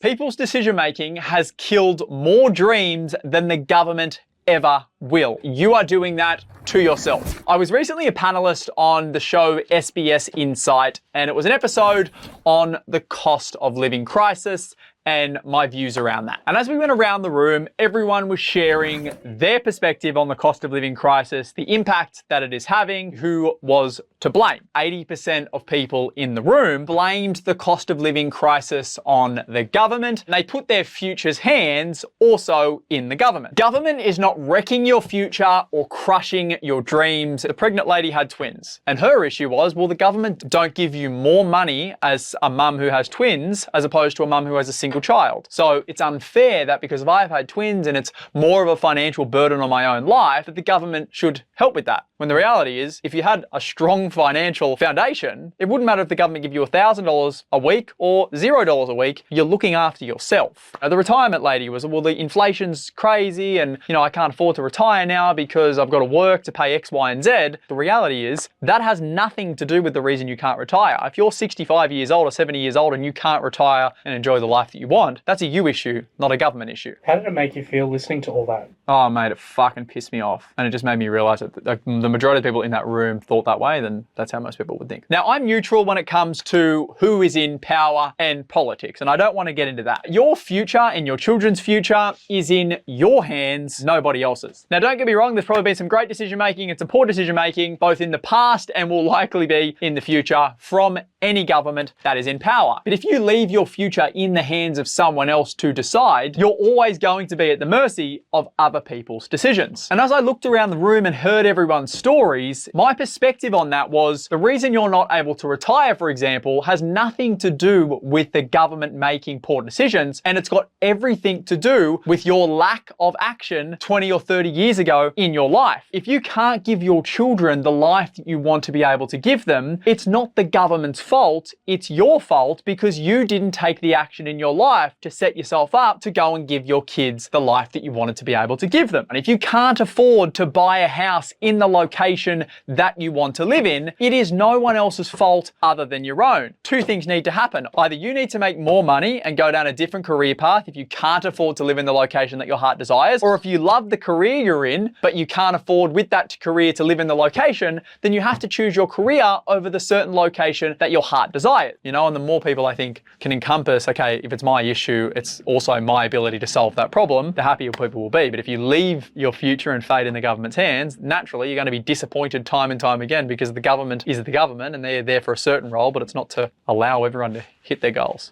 People's decision making has killed more dreams than the government ever will. You are doing that to yourself. I was recently a panelist on the show SBS Insight, and it was an episode on the cost of living crisis and my views around that. And as we went around the room, everyone was sharing their perspective on the cost of living crisis, the impact that it is having, who was to blame. 80% of people in the room blamed the cost of living crisis on the government, and they put their future's hands also in the government. Government is not wrecking your future or crushing your dreams. The pregnant lady had twins, and her issue was, well, the government don't give you more money as a mum who has twins as opposed to a mum who has a single child. So it's unfair that because if I've had twins and it's more of a financial burden on my own life, that the government should help with that. When the reality is, if you had a strong financial foundation, it wouldn't matter if the government give you $1,000 a week or $0 a week, you're looking after yourself. Now, the retirement lady was, well, the inflation's crazy and, I can't afford to retire now because I've got to work to pay X, Y, and Z. The reality is that has nothing to do with the reason you can't retire. If you're 65 years old or 70 years old and you can't retire and enjoy the life that you want, that's a you issue, not a government issue. How did it make you feel listening to all that? Oh, mate, it fucking pissed me off. And it just made me realize that the majority of people in that room thought that way, then that's how most people would think. Now, I'm neutral when it comes to who is in power and politics, and I don't want to get into that. Your future and your children's future is in your hands, nobody else's. Now, don't get me wrong, there's probably been some great decision making and some poor decision making, both in the past and will likely be in the future from any government that is in power. But if you leave your future in the hands of someone else to decide, you're always going to be at the mercy of other people's decisions. And as I looked around the room and heard everyone's stories, my perspective on that was the reason you're not able to retire, for example, has nothing to do with the government making poor decisions, and it's got everything to do with your lack of action 20 or 30 years ago in your life. If you can't give your children the life that you want to be able to give them, it's not the government's fault, it's your fault because you didn't take the action in your life to set yourself up to go and give your kids the life that you wanted to be able to give them. And if you can't afford to buy a house in the location that you want to live in, it is no one else's fault other than your own. Two things need to happen. Either you need to make more money and go down a different career path if you can't afford to live in the location that your heart desires, or if you love the career you're in, but you can't afford with that career to live in the location, then you have to choose your career over the certain location that your heart desires. And the more people I think can encompass, okay, if it's my issue, it's also my ability to solve that problem, the happier people will be. But if you leave your future and fate in the government's hands, naturally you're going to be disappointed time and time again because the government is the government and they're there for a certain role, but it's not to allow everyone to hit their goals.